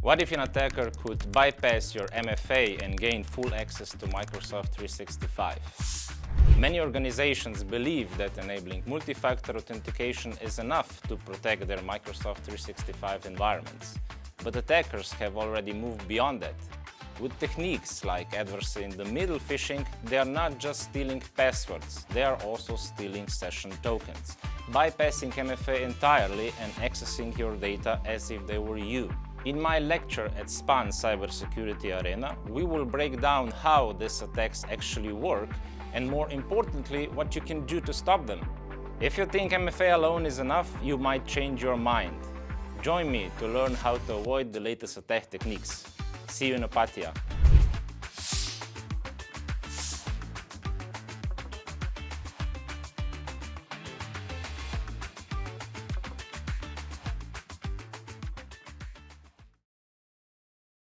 What if an attacker could bypass your MFA and gain full access to Microsoft 365? Many organizations believe that enabling multi-factor authentication is enough to protect their Microsoft 365 environments. But attackers have already moved beyond that. With techniques like adversary-in-the-middle phishing, they are not just stealing passwords, they are also stealing session tokens, bypassing MFA entirely and accessing your data as if they were you. In my lecture at Span Cybersecurity Arena, we will break down how these attacks actually work and, more importantly, what you can do to stop them. If you think MFA alone is enough, you might change your mind. Join me to learn how to avoid the latest attack techniques. See you in Opatija.